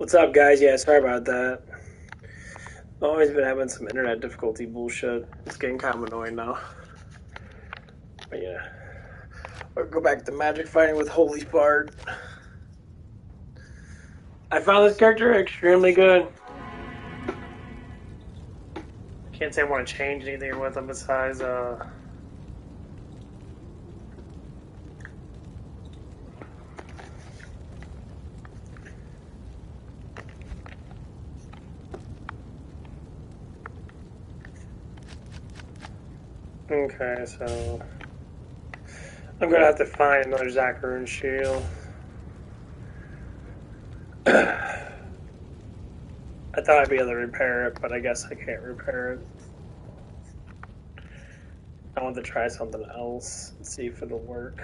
What's up, guys? Yeah, sorry about that. I've always been having some internet difficulty bullshit. It's getting kind of annoying now. But yeah. Or go back to magic fighting with Holy Fart. I found this character extremely good. Can't say I want to change anything with him besides, Okay, so... I'm gonna have to find another Zacharoon shield. I thought I'd be able to repair it, but I guess I can't repair it. I want to try something else and see if it'll work.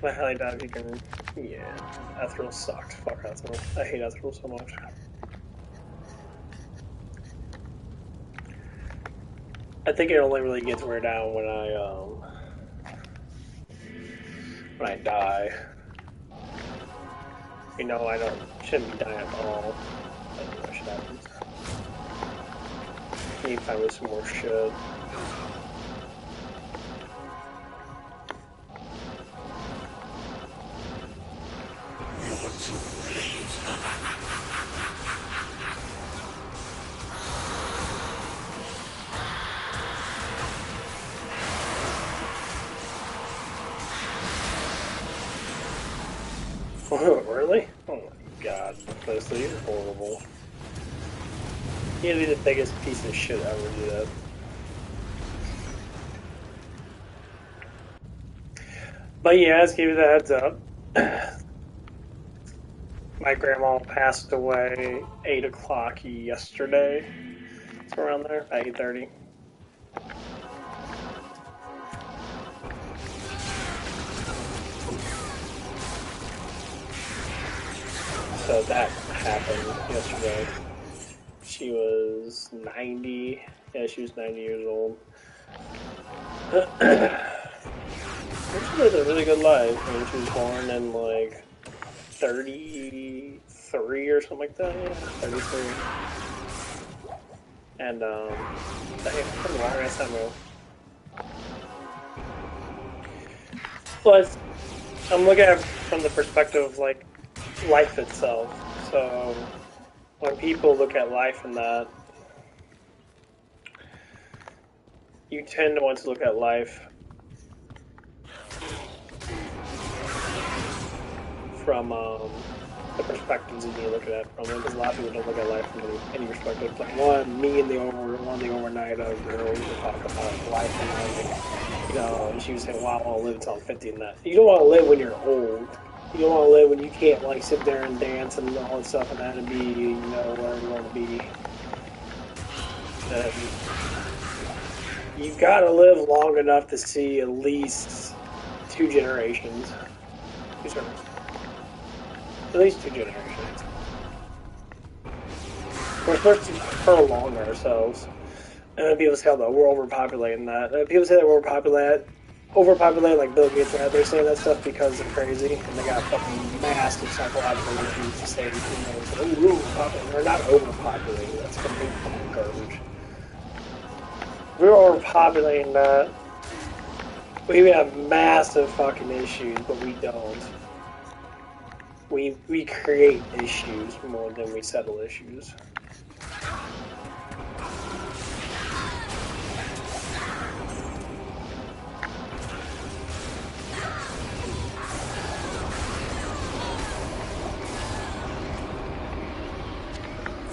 I highly doubt if you can... Yeah, Ethereal sucks. Fuck Ethereal. I hate Ethereal so much. I think it only really gets wear down when I die. You know, shouldn't be dying at all. I don't know what should happen. I need to find me some more shit. Really? Oh my god, Leslie, you're horrible. You'd be the biggest piece of shit ever do that. But yeah, let's give you the heads up. My grandma passed away 8 o'clock yesterday. It's around there, at 8:30. So that happened yesterday. She was 90. Yeah, she was 90 years old. She lived a really good life. I mean, she was born in like 33 or something like that. Yeah, 33. And that was a long ass time ago. But I'm looking at it from the perspective of like life itself. So when people look at life in that, you tend to want to look at life from the perspectives that you look at it from. Because a lot of people don't look at life from any perspective. Like me and one of the overnight girls would talk about life and like, you know, and she was saying, "Wow, I want to live until I'm 50." And that you don't want to live when you're old. You don't want to live when you can't like sit there and dance and all that stuff and that and be, you know, where you want to be. You've got to live long enough to see at least 2 generations. At least 2 generations. We're supposed to prolong ourselves. And then people say that we're overpopulating that. People say that we're overpopulated like Bill Gates and they're saying that stuff because they're crazy and they got fucking massive psychological issues to say, you know, we're not overpopulating. That's complete fucking garbage. We're overpopulating that. We have massive fucking issues, but we don't. We create issues more than we settle issues.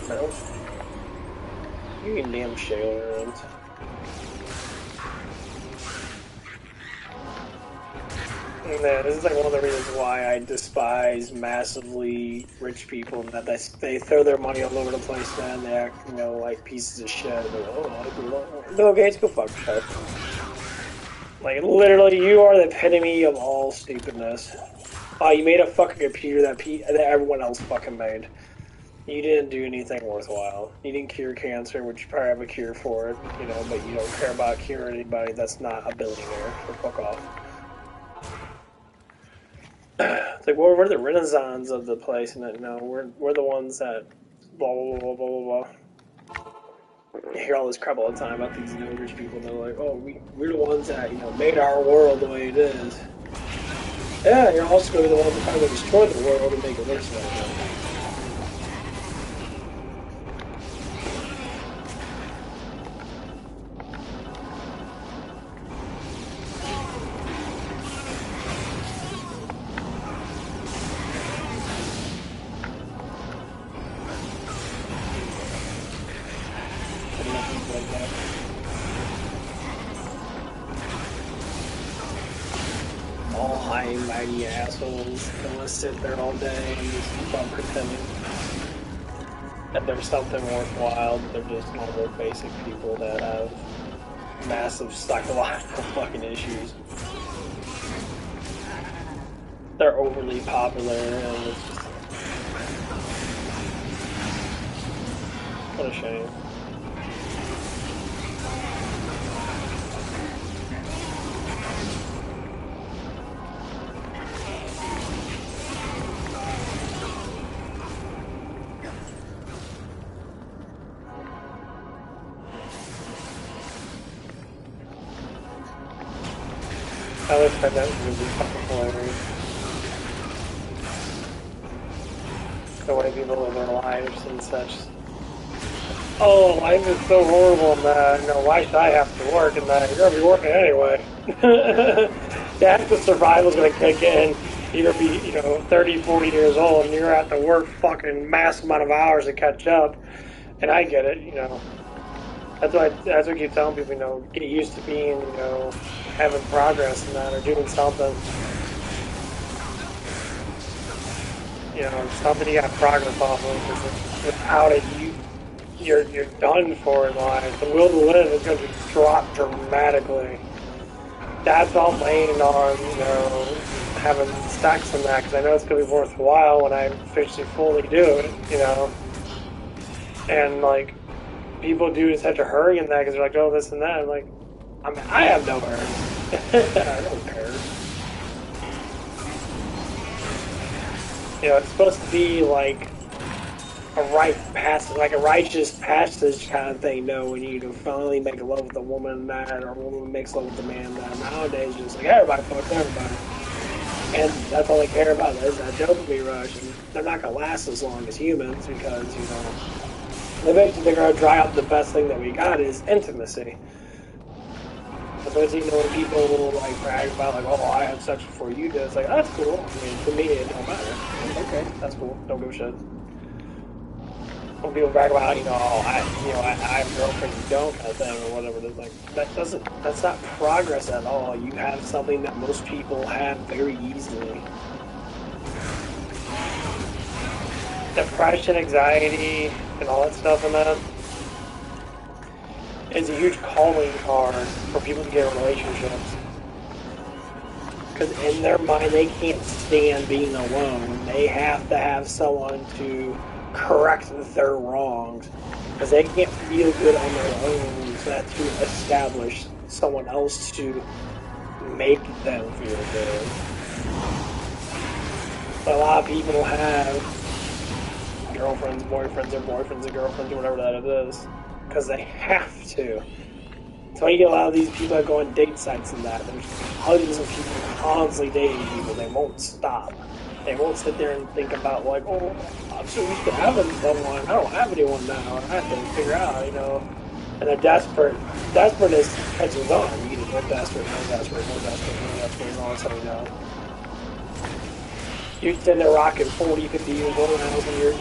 No. You can damn shale around. Man, this is like one of the reasons why I despise massively rich people, and that they throw their money all over the place, man. They act, you know, like pieces of shit. Bill Gates, go fuck yourself. Like, literally, you are the epitome of all stupidness. Oh, you made a fucking computer that everyone else fucking made. You didn't do anything worthwhile. You didn't cure cancer, which you probably have a cure for it, you know, but you don't care about curing anybody that's not a billionaire, so fuck off. Like we're the Renaissance of the place, and you know we're the ones that blah blah blah blah blah blah. You hear all this crap all the time about these rich people. They're like, oh, we're the ones that made our world the way it is. Yeah, you're also going to be the ones that probably destroy the world and make it worse right now. All high and mighty assholes that want to sit there all day and just keep on pretending that there's something worthwhile, but they're just normal, basic people that have massive psychological fucking issues. They're overly popular, and it's just what a shame. I would find that really fucking hilarious. The way people live their lives and such. Oh, life is so horrible and why should I have to work and you're gonna be working anyway. That's the survival's gonna kick in. You're gonna be, 30, 40 years old and you're at to work fucking massive amount of hours to catch up. And I get it, That's what I keep telling people, get used to being, having progress and that, or doing something. Something you got progress off of, because without it, you're done for in life. The will to live is going to drop dramatically. That's all laying on, having sex and that, because I know it's going to be worthwhile when I officially fully do it, And, like, people do in such a hurry in that because they're like, oh, this and that. I'm like, I have no hurry. I don't care. It's supposed to be like a like a righteous passage kind of thing. When you finally make love with a woman and that, or a woman makes love with a man that. Nowadays, just like everybody fucks everybody, and that's all they care about is that dopamine rush. And they're not gonna last as long as humans because eventually they're gonna dry up. The best thing that we got is intimacy. Especially when people like brag about like, oh, I had sex before you did. It's like, that's cool. I mean, to me, it don't matter. Like, okay, that's cool. Don't give a shit. When people brag about, oh, I have a girlfriend, you don't, kind of thing, or whatever. It's like that's not progress at all. You have something that most people have very easily. Depression, anxiety, and all that stuff in that. It's a huge calling card for people to get in relationships. Because in their mind, they can't stand being alone. They have to have someone to correct their wrongs. Because they can't feel good on their own. So that's to establish someone else to make them feel good. But a lot of people have girlfriends, boyfriends, or boyfriends and girlfriends, or whatever that it is. Because they have to. So you get a lot of these people that go on date sites and that. There's hundreds of people constantly dating people. They won't stop. They won't sit there and think about like, oh, I'm so used to having someone. I don't have anyone now. I have to figure out, And they're desperate. Desperateness catches on. You get more desperate, more desperate, more desperate, more desperate, and all of a sudden, You're sitting there rocking 40, 50 years old now, and you're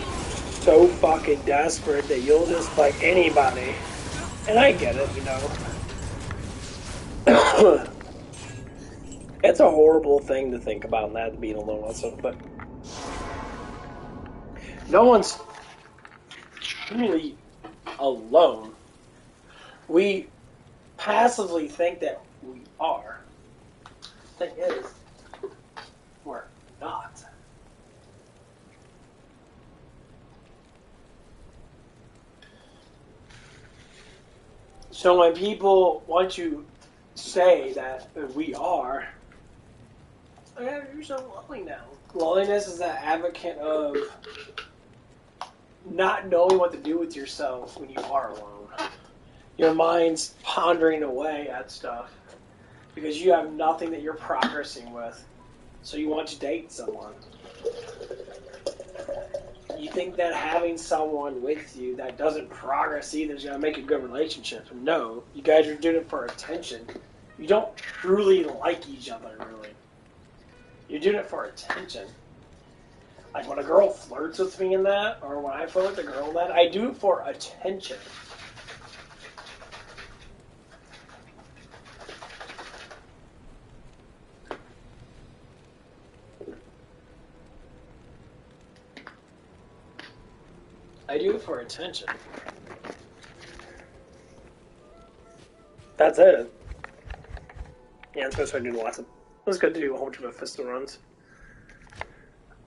so fucking desperate that you'll just like anybody. And I get it, It's a horrible thing to think about, that being alone also, but no one's truly alone. We passively think that we are. The thing is, we're not. So when people want to say that we are, you're so lonely now? Loneliness is that advocate of not knowing what to do with yourself when you are alone. Your mind's pondering away at stuff because you have nothing that you're progressing with. So you want to date someone. You think that having someone with you that doesn't progress either is going to make a good relationship. No, you guys are doing it for attention. You don't truly like each other, really. You're doing it for attention. Like when a girl flirts with me in that, or when I flirt with a girl in that, I do it for attention. I do it for attention. That's it. Yeah, I'm supposed to do lots of. It was good to do a whole bunch of Mephisto runs.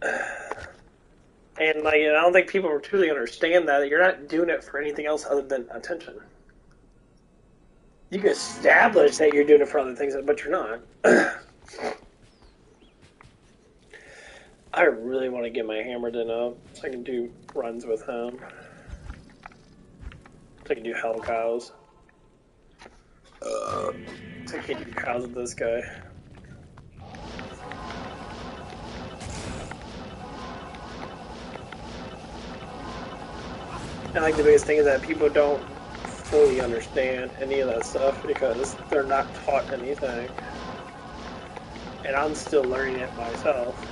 And like, I don't think people truly understand that you're not doing it for anything else other than attention. You can establish that you're doing it for other things, but you're not. I really want to get my Hammerden up so I can do runs with him. So I can do Hell Cows. So I can't do cows with this guy. I think the biggest thing is that people don't fully understand any of that stuff because they're not taught anything. And I'm still learning it myself.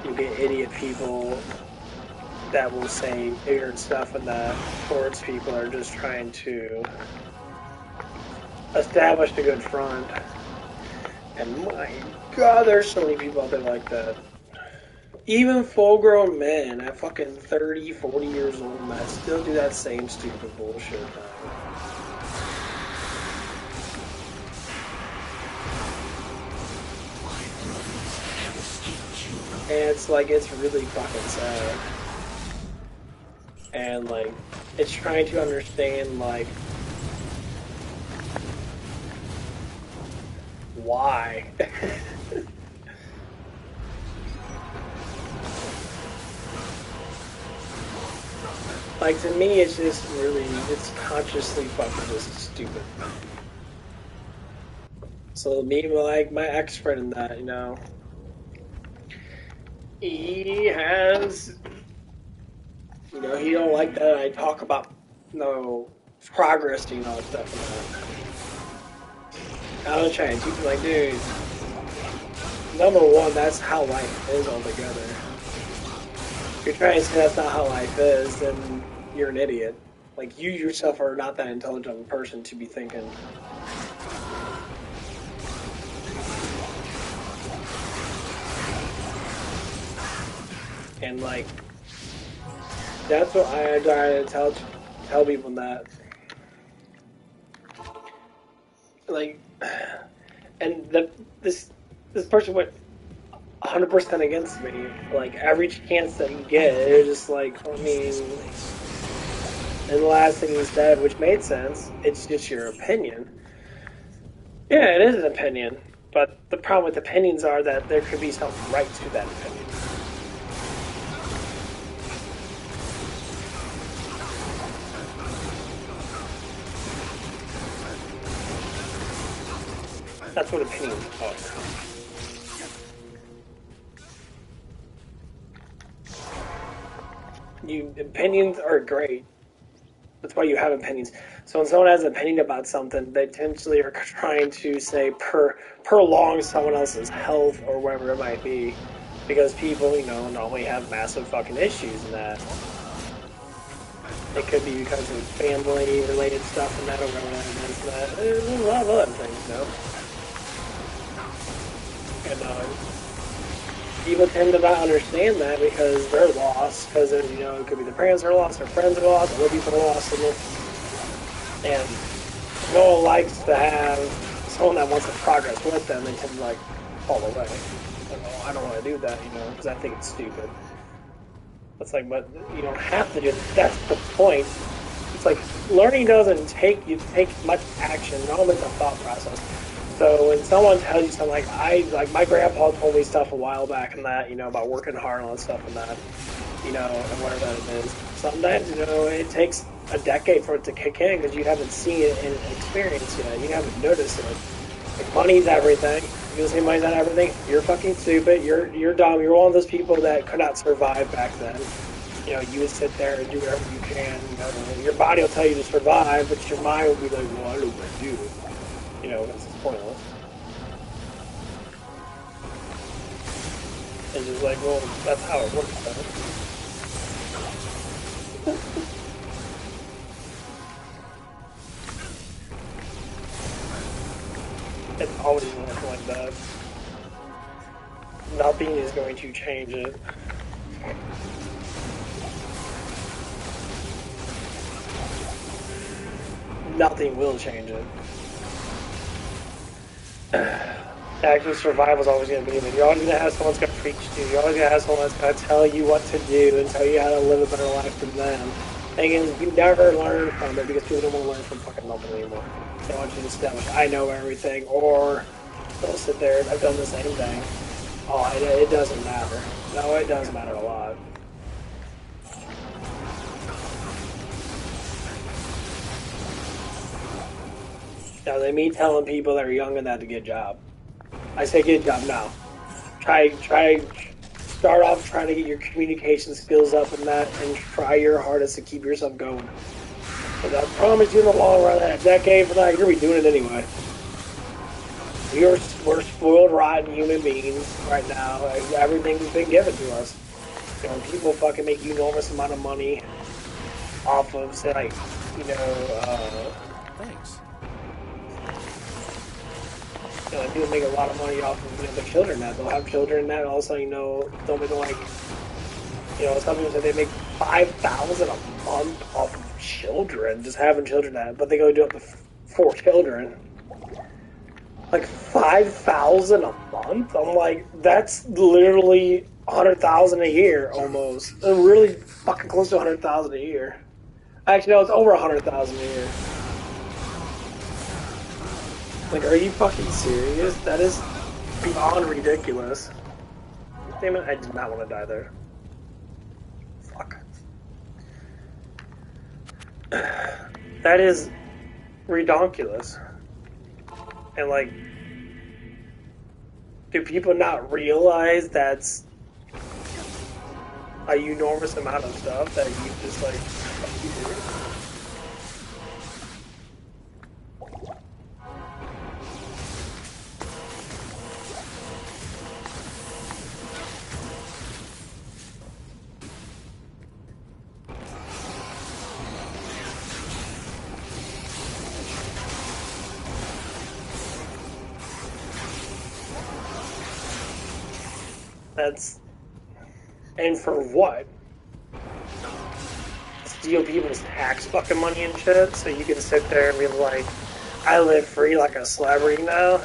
You get idiot people that will say ignorant stuff and that towards people are just trying to establish a good front. And my God, there's so many people out there like that. Even full-grown men at fucking 30, 40 years old that still do that same stupid bullshit. And it's like, it's really fucking sad. And like, it's trying to understand like, why? Like, to me, it's just really, it's consciously fucking just stupid. So me, like, my ex-friend in that, you know, he has, you know, he don't like that I talk about, you know, progress, you know, stuff like that. I was trying to teach him, like, dude, number one, that's how life is altogether. If you're trying to say that's not how life is, then you're an idiot. Like, you yourself are not that intelligent of a person to be thinking. And, like, that's what I try to tell people that. Like, and this person went 100% against me. Like, every chance that you get, it was just like, I mean, and the last thing he said, which made sense, it's just your opinion. Yeah, it is an opinion, but the problem with opinions are that there could be some right to that opinion. That's what opinions are. Opinions are great. That's why you have opinions. So when someone has an opinion about something, they potentially are trying to say prolong someone else's health or whatever it might be, because people, you know, normally have massive fucking issues in that. It could be because of family-related stuff and that, or whatever it is. That there's a lot of other things, you know. And people tend to not understand that because they're lost, because, you know, it could be their parents are lost, their friends are lost, other people are lost, and no one likes to have someone that wants to progress with them. They tend to, like, fall away. Like, oh, I don't want to do that, you know, because I think it's stupid. It's like, but you don't have to do it. That's the point. It's like, learning doesn't take much action, not only the thought process. So when someone tells you something like my grandpa told me stuff a while back and that, about working hard and all that stuff and that, and whatever that it is. Sometimes, it takes a decade for it to kick in because you haven't seen it and experienced yet. You haven't noticed it. Like money's everything. You say money's not everything. You're fucking stupid. You're dumb. You're one of those people that could not survive back then. You would sit there and do whatever you can. Your body will tell you to survive, but your mind will be like, well, I don't want to do it. It's pointless. And just like, well, that's how it works, though. It's always worked like that. Nothing is going to change it. Nothing will change it. Actually, survival is always going to be there. You're always going to have someone that's going to preach to you. You're always going to have someone that's going to tell you what to do and tell you how to live a better life than them. Thing is, you never learn from it because people don't want to learn from fucking nothing anymore. They want you to establish, I know everything, or they'll sit there and I've done the same thing. Oh, it doesn't matter. No, it does matter a lot. Now, they me telling people that are young and that to get a job. I say get a job now. Start off trying to get your communication skills up and that, and try your hardest to keep yourself going. But I promise you in the long run, that a decade from now, you're going to be doing it anyway. We're spoiled, rotten human beings right now. Everything's been given to us. People fucking make enormous amount of money off of, say, like, Thanks. People make a lot of money off of the children that they'll have children that also they'll make like some people say they make $5,000 a month off of children, just having children that, but they go do up to 4 children. Like $5,000 a month? I'm like, that's literally $100,000 a year almost. Really fucking close to $100,000 a year. Actually, no, it's over $100,000 a year. Like, are you fucking serious? That is beyond ridiculous. Damn it, I did not want to die there. Fuck. That is redonkulous. And, like, do people not realize that's a enormous amount of stuff that you just, like, fucking do? And for what? Steal people's tax fucking money and shit, so you can sit there and be like, I live free like a celebrity now?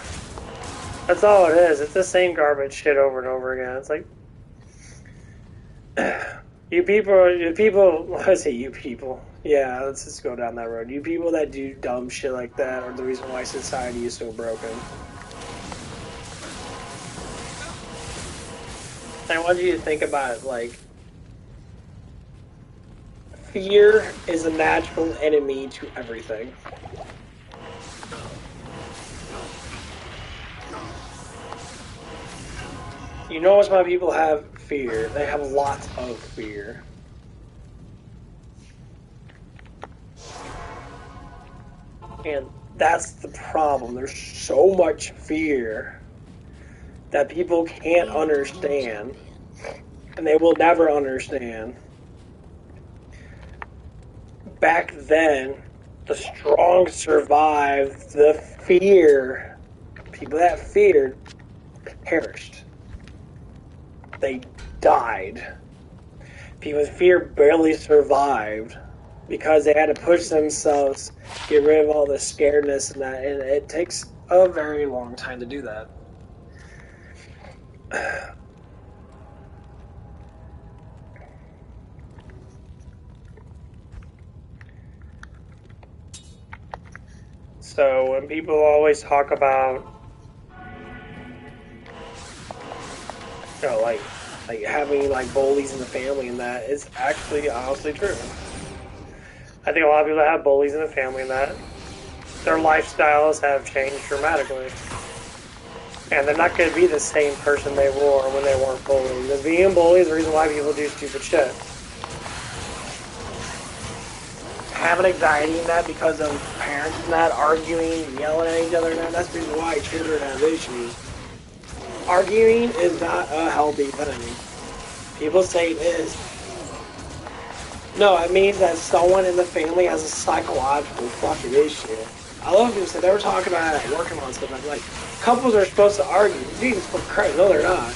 That's all it is. It's the same garbage shit over and over again. It's like, you people, I say you people. Yeah, let's just go down that road. You people that do dumb shit like that are the reason why society is so broken. I want you to think about, like, fear is a natural enemy to everything. You notice why people have fear. They have lots of fear. And that's the problem. There's so much fear that people can't understand, and they will never understand. Back then, the strong survived. The fear, people that feared, perished. They died. People with fear barely survived because they had to push themselves, get rid of all the scaredness and that, and it takes a very long time to do that. So when people always talk about You know, like having like bullies in the family, and that is actually honestly true. I think a lot of people that have bullies in the family, and that their lifestyles have changed dramatically. And they're not going to be the same person they were when they weren't bullied. Because being bullied is the reason why people do stupid shit. Having anxiety in that because of parents not arguing and yelling at each other, and that's the reason why children have issues. Arguing is not a healthy thing. People say it is. No, it means that someone in the family has a psychological fucking issue. I love people say they were talking about it, working on stuff. I'm like, couples are supposed to argue. Jesus fucking Christ, no, they're not.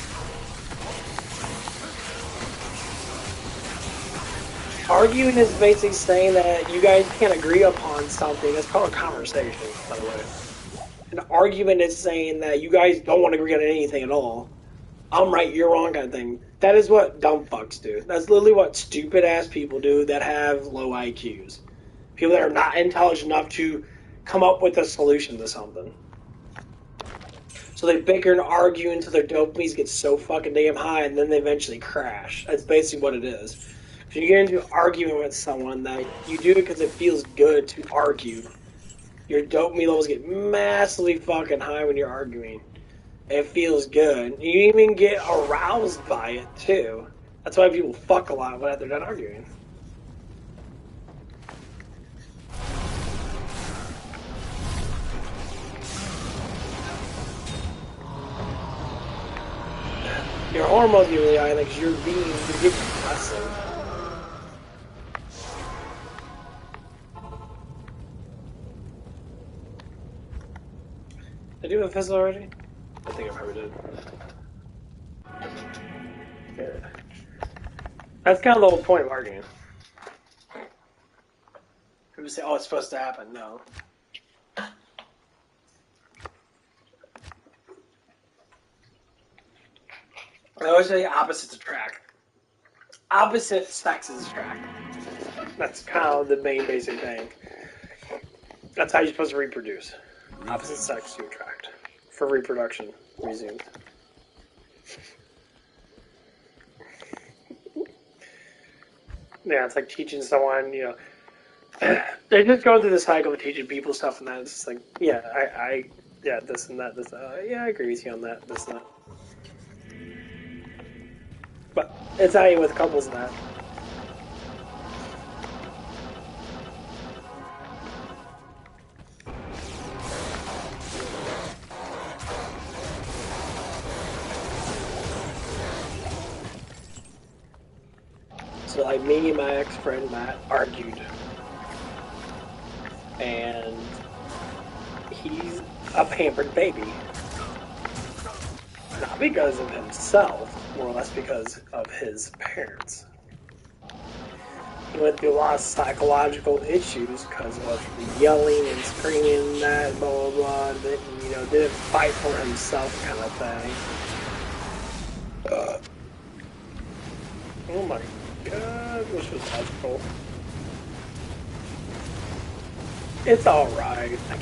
Arguing is basically saying that you guys can't agree upon something. It's called a conversation, by the way. An argument is saying that you guys don't want to agree on anything at all. I'm right, you're wrong kind of thing. That is what dumb fucks do. That's literally what stupid ass people do that have low IQs. People that are not intelligent enough to come up with a solution to something. So they bicker and argue until their dopamine gets so fucking damn high, and then they eventually crash. That's basically what it is. If you get into an argument with someone, that you do it because it feels good to argue. Your dopamine levels get massively fucking high when you're arguing. It feels good. You even get aroused by it too. That's why people fuck a lot when they're done arguing. Your hormones get really high because you're getting aggressive. Did I do a fizzle already? I think I probably did. Yeah. That's kind of the whole point of arguing. People say, oh, it's supposed to happen. No. I always say opposites attract. Opposite sexes attract. That's kind of the main basic thing. That's how you're supposed to reproduce. Opposite sex you attract. For reproduction resumed. Yeah, it's like teaching someone, you know, they're just going through the cycle of teaching people stuff, and that it's just like, yeah, yeah, this and that, this, yeah, I agree with you on that, this and that. But it's not even with couples and that. So like me and my ex-friend Matt argued, and he's a pampered baby. Not because of himself, more or less because of his parents. He went through a lot of psychological issues because of the yelling and screaming and that, blah, blah, blah, that, you know, didn't fight for himself kind of thing. Oh my god, this was magical. It's alright. I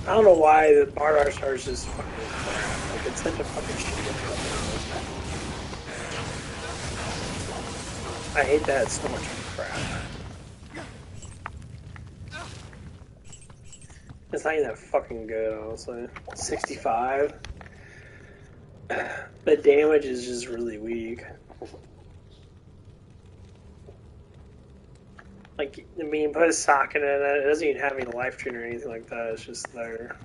don't know why the Bar Art Star is just fucking crap. Like, it's such a fucking shitty company. I hate that it's so much crap. It's not even that fucking good, honestly. 65. The damage is just really weak. Like, I mean, put a socket in it, it doesn't even have any life chain or anything like that, it's just there.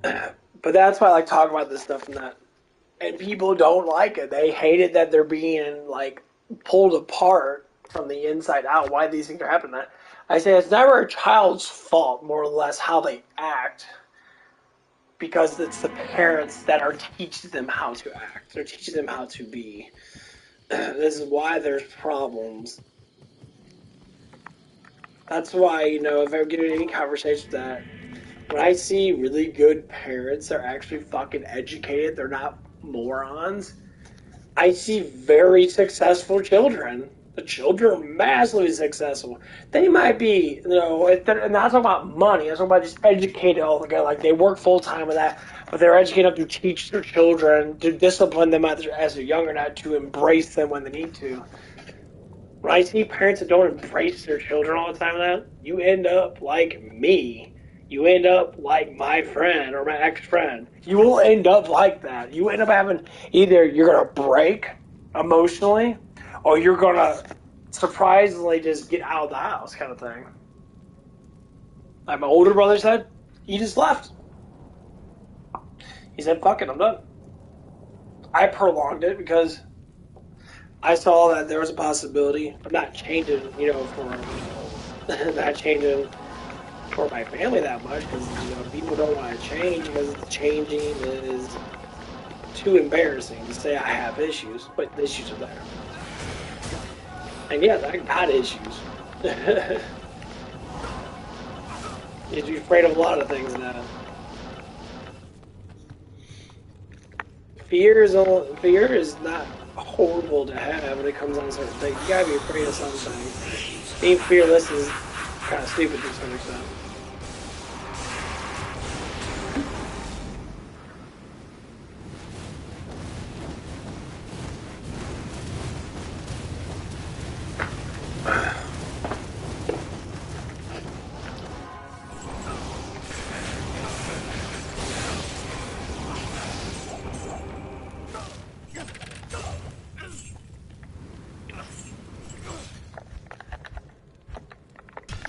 But that's why I like talking about this stuff and that. And people don't like it. They hate it that they're being, like, pulled apart from the inside out, why these things are happening. That I say it's never a child's fault, more or less, how they act. Because it's the parents that are teaching them how to act. They're teaching them how to be. This is why there's problems. That's why, you know, if I get in any conversation that when I see really good parents, they're actually fucking educated, they're not morons, I see very successful children. The children are massively successful. They might be, and not talking about money. I'm talking about just educated altogether. Like they work full time with that, but they're educated enough to teach their children, to discipline them as they're younger, not to embrace them when they need to. When I see parents that don't embrace their children all the time, that you end up like me. You end up like my friend or my ex-friend. You will end up like that. You end up having either you're gonna break emotionally, or you're gonna surprisingly just get out of the house, kind of thing. Like my older brother said, he just left. He said, "Fuck it, I'm done." I prolonged it because I saw that there was a possibility of not changing, not changing for my family that much because people don't want to change because changing is too embarrassing to say I have issues, but the issues are there. And yes, I got issues. You're afraid of a lot of things now. Fear is not horrible to have when it comes on certain things. You gotta be afraid of some things. Being fearless is kind of stupid to some extent.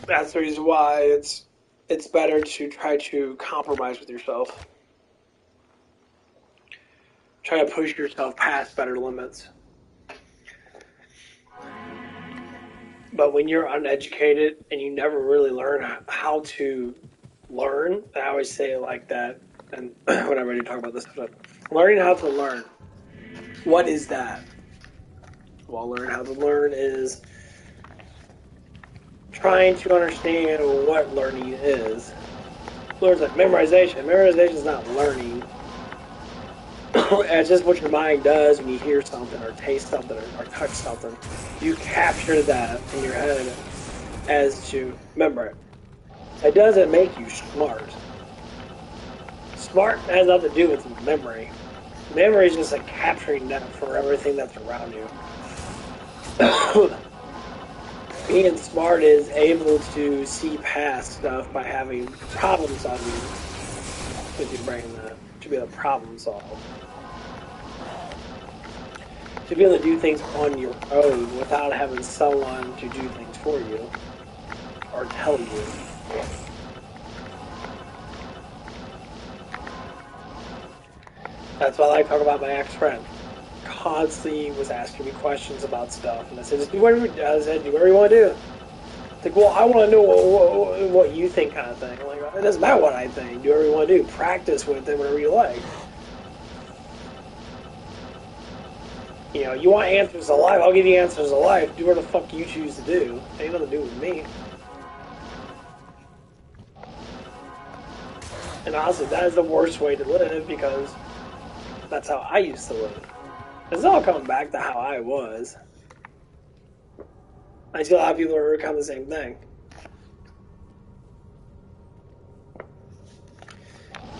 That's the reason why it's better to try to compromise with yourself. Try to push yourself past better limits. But when you're uneducated and you never really learn how to learn, I always say it like that, and when I'm ready to talk about this, but learning how to learn. What is that? Well, learn how to learn is trying to understand what learning is. Learns like memorization. Memorization is not learning. It's just what your mind does when you hear something or taste something or touch something. You capture that in your head as to remember it. It doesn't make you smart. Smart has nothing to do with memory. Memory is just like capturing that for everything that's around you. Being smart is able to see past stuff by having problem solving with your brain, to be able to problem solve. To be able to do things on your own without having someone to do things for you or tell you. That's why I like to talk about my ex-friend. Constantly was asking me questions about stuff, and I said, just do whatever, do whatever you want to do. It's like, well, I want to know what you think, kind of thing. I'm like, it doesn't matter what I think. Do whatever you want to do. Practice with it, whatever you like. You want answers to life, I'll give you answers to life. Do whatever the fuck you choose to do. It ain't nothing to do with me. And honestly, that is the worst way to live because that's how I used to live. It's all coming back to how I was. I see a lot of people are kind of the same thing.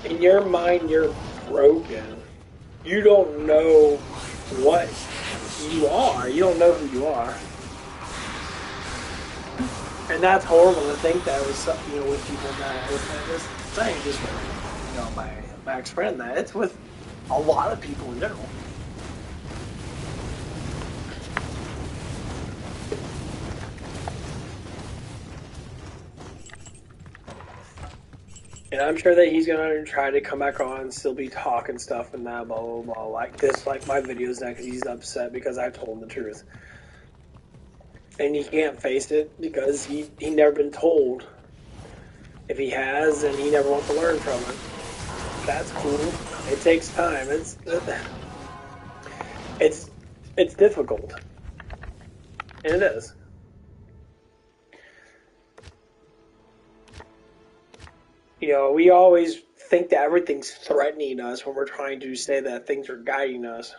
In your mind, you're broken. You don't know what you are. You don't know who you are. And that's horrible to think that with with people that with this thing, just my ex-friend, that it's with a lot of people in general. And I'm sure that he's gonna try to come back on, still be talking stuff and that, blah blah blah, like this, like my videos now, because he's upset because I told him the truth, and he can't face it because he never been told. If he has, then he never wants to learn from it. That's cool. It takes time. It's difficult, and it is. We always think that everything's threatening us when we're trying to say that things are guiding us.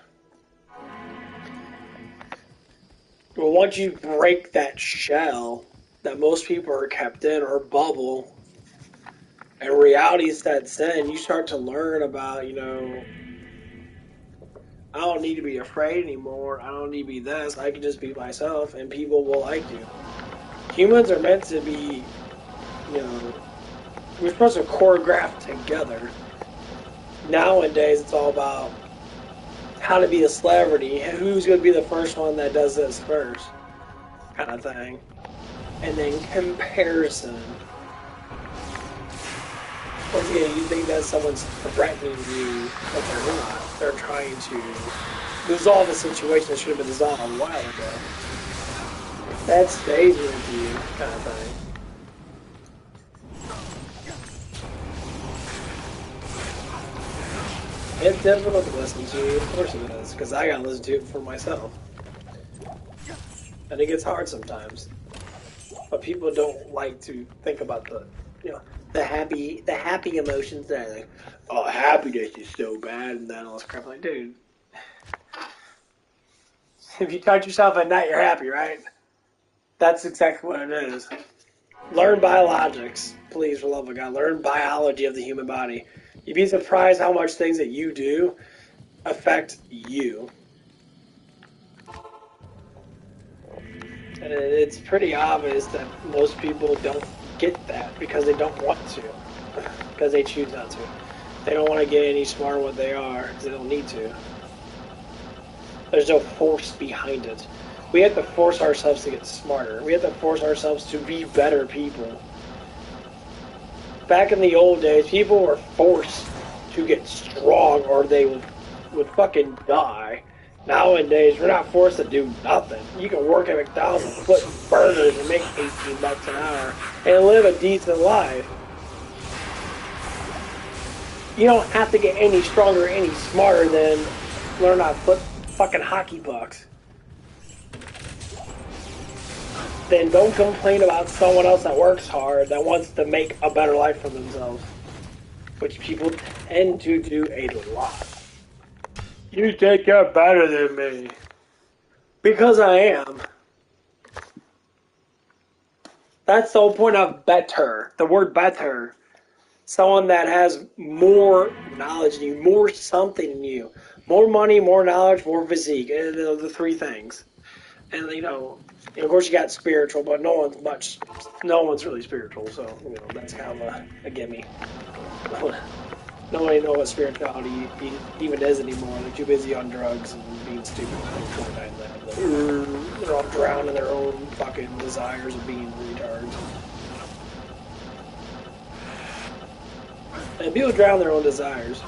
Well, once you break that shell that most people are kept in, or bubble, and reality sets in, you start to learn about, I don't need to be afraid anymore. I don't need to be this. I can just be myself, and people will like you. Humans are meant to be, we're supposed to choreograph together. Nowadays, it's all about how to be a celebrity. Who's going to be the first one that does this first, kind of thing. And then comparison. Once again, you think that someone's threatening you, but they're not. They're trying to resolve a situation that should have been resolved a while ago. That stays with you, kind of thing. It's difficult to listen to, of course it is, because I gotta listen to it for myself. And it gets hard sometimes. But people don't like to think about the happy emotions that are like, oh, happiness is so bad and that all this crap. Like, dude, if you touch yourself at night, you're happy, right? That's exactly what it is. Learn biologics, please, for love of God. Learn biology of the human body. You'd be surprised how much things that you do affect you. And it's pretty obvious that most people don't get that because they don't want to. Because they choose not to. They don't want to get any smarter what they are because they don't need to. There's no force behind it. We have to force ourselves to get smarter. We have to force ourselves to be better people. Back in the old days, people were forced to get strong or they would fucking die. Nowadays, we're not forced to do nothing. You can work at McDonald's and flip burgers and make 18 bucks an hour and live a decent life. You don't have to get any stronger, any smarter than learn how to flip fucking hockey pucks. Then don't complain about someone else that works hard, that wants to make a better life for themselves. Which people tend to do a lot. You think you're better than me. Because I am. That's the whole point of better. The word better. Someone that has more knowledge than you, more something than you. More money, more knowledge, more physique. And the three things. And, of course you got spiritual, but no one's really spiritual, so, that's kind of a gimme. Nobody knows what spirituality even is anymore. They're too busy on drugs and being stupid. They're all drowned in their own fucking desires of being retards. And people drown their own desires.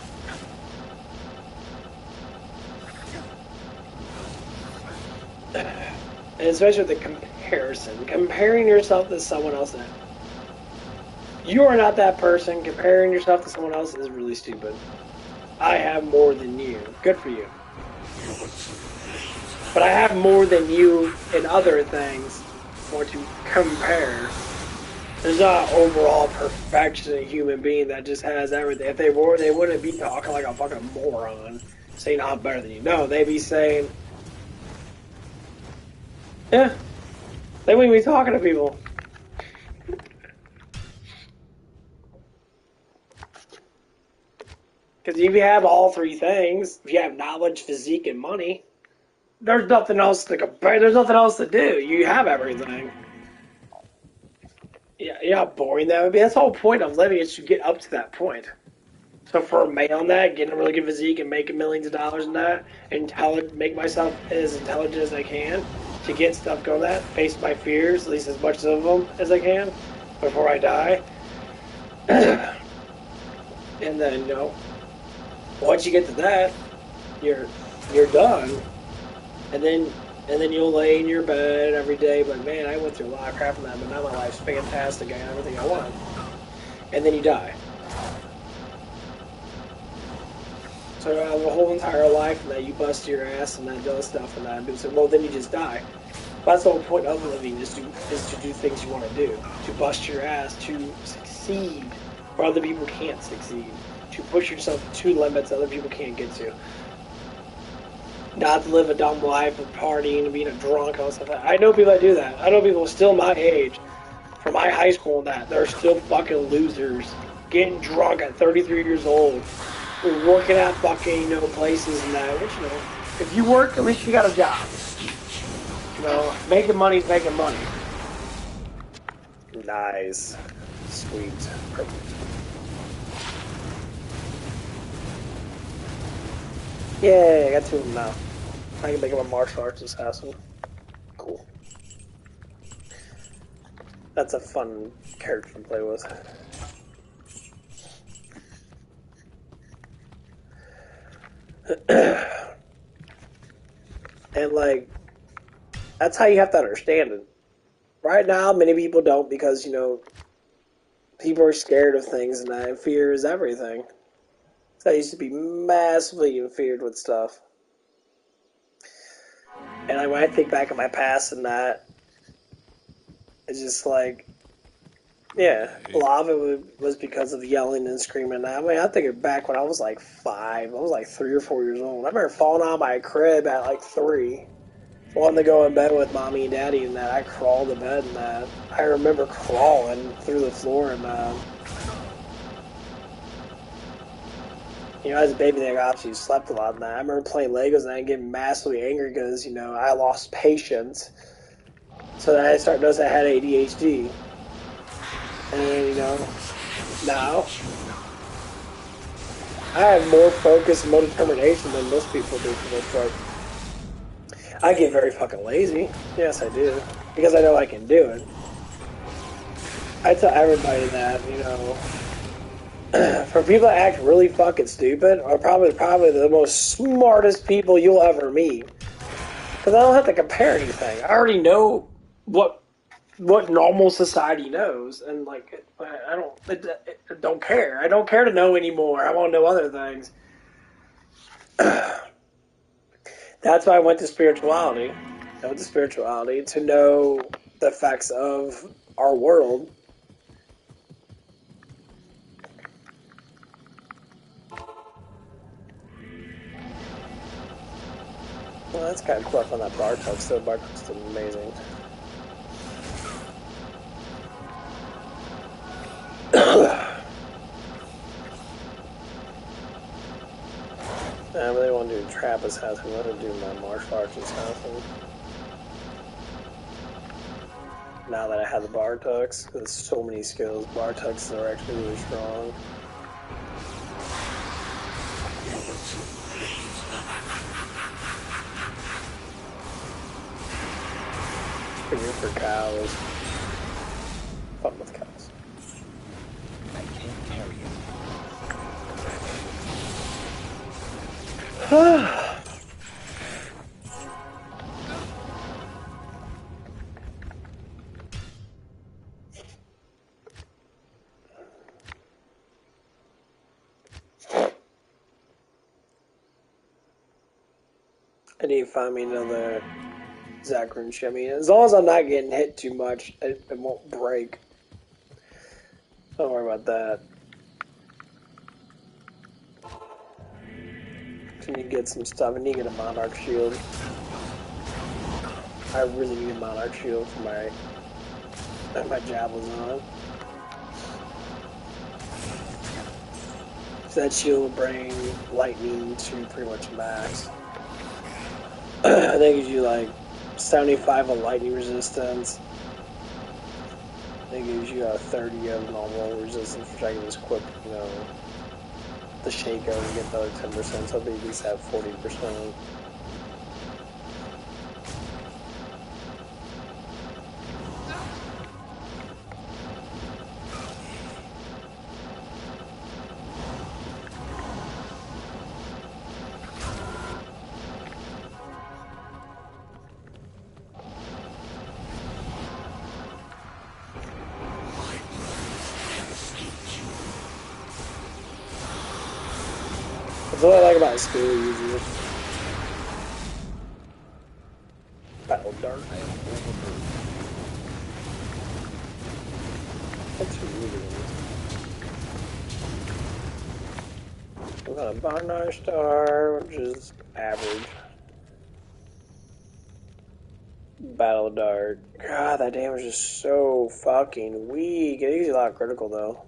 And especially with the comparison. Comparing yourself to someone else. You are not that person. Comparing yourself to someone else is really stupid. I have more than you. Good for you. But I have more than you in other things for to compare. There's not overall perfection in a human being that just has everything. If they were, they wouldn't be talking like a fucking moron, saying I'm better than you. No, they'd be saying, yeah, they wouldn't be talking to people. Because if you have all three things, if you have knowledge, physique, and money, there's nothing else to compare. There's nothing else to do. You have everything. Yeah, you know how boring that would be? That's the whole point of living is to get up to that point. So for a male in that, getting a really good physique and making millions of dollars in that, and make myself as intelligent as I can to get stuff going that, face my fears, at least as much of them as I can, before I die. And then, once you get to that, you're done. And then you'll lay in your bed every day, but man, I went through a lot of crap in that, but now my life's fantastic. I got everything I want. And then you die. So you have a whole entire life, and that you bust your ass and that other stuff, and that. And people say, well, then you just die. But that's the whole point of living is to do things you want to do, to bust your ass, to succeed where other people can't succeed, to push yourself to limits other people can't get to. not to live a dumb life of partying and being a drunk and all stuff like that. I know people that do that. I know people still my age, from my high school and that, they're still fucking losers, getting drunk at 33 years old, working at fucking, places and that, which, if you work, at least you got a job. Making money's making money. Nice. Sweet. Perfect. Yay, I got 2 of them now. I can make him a martial arts assassin. Cool. That's a fun character to play with. And, that's how you have to understand it. Right now, many people don't because, people are scared of things and that, and fear is everything. So I used to be massively feared with stuff. And when I think back on my past and that, it's just yeah, a lot of it was because of yelling and screaming. I mean, I think back when I was 5, I was 3 or 4 years old. I remember falling out of my crib at 3. Wanting to go in bed with mommy and daddy and that. I crawled to bed and that. I remember crawling through the floor and that. As a baby, I obviously slept a lot and that. I remember playing Legos and I getting massively angry because, I lost patience. So then I started noticing I had ADHD. And now I have more focus and more determination than most people do for the most part. I get very fucking lazy. Yes, I do. Because I know I can do it. I tell everybody that, for people that act really fucking stupid are probably the most smartest people you'll ever meet. Because I don't have to compare anything. I already know what normal society knows, and I don't care. I don't care to know anymore. I want to know other things. That's why I went to spirituality. I went to spirituality to know the effects of our world. Well, that's kind of cool on that bar tug. So bar tug's still amazing. I really want to do Trappist house. I want to do my martial arts assassin. Now that I have the bar tugs, there's so many skills. Bar tugs are actually really strong. Pretty good for cows. Fun with cows. I can't carry it. I need to find me another Zacharin shimmy. As long as I'm not getting hit too much, it won't break. Don't worry about that. I need to get some stuff. I need to get a Monarch shield. I really need a Monarch shield for my javelins on. So that shield will bring lightning to pretty much max. I think it gives you 75 of lightning resistance. It gives you 30 of normal resistance, which I can just equip, the Shaco and get the other 10%, so they at least have 40%. That's what I like about skill users. Battle Dart. I am overburdened. That's really good. We got a Barnard Star, which is average. Battle Dart. God, that damage is so fucking weak. It gives you a lot of critical, though.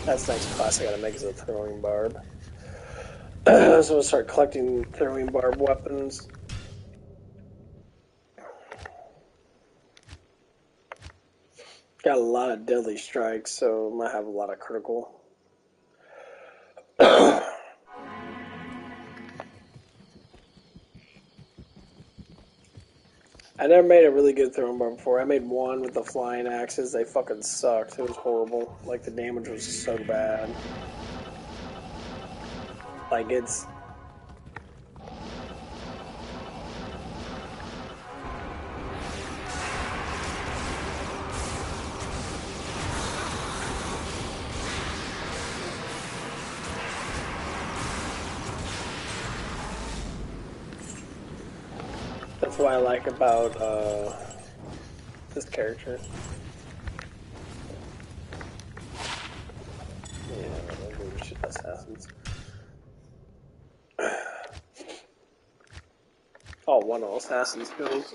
That's next class I gotta make is a throwing barb. So I'm gonna start collecting throwing barb weapons. Got a lot of deadly strikes, so I might have a lot of critical. I never made a really good throwing barb before. I made one with the flying axes. They fucking sucked. It was horrible. Like, the damage was so bad. Like, it's... That's what I like about, this character. Yeah, maybe we should assassins. Oh, one of assassins kills.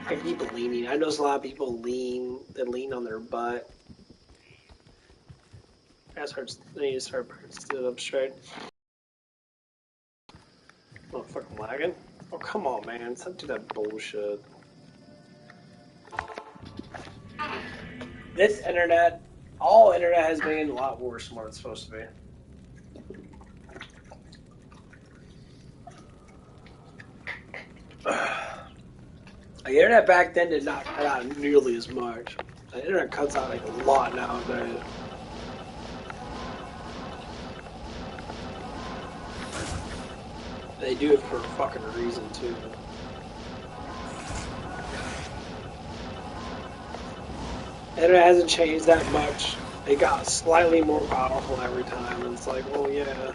I keep leaning. I notice a lot of people lean on their butt. I need to start sitting up straight. Oh, fucking lagging. Oh, come on, man. Stop doing that bullshit. This internet, all internet has been a lot worse than what it's supposed to be. The internet back then did not cut out nearly as much. The internet cuts out like a lot nowadays. They do it for a fucking reason, too. The internet hasn't changed that much. It got slightly more powerful every time, and it's like, well, yeah.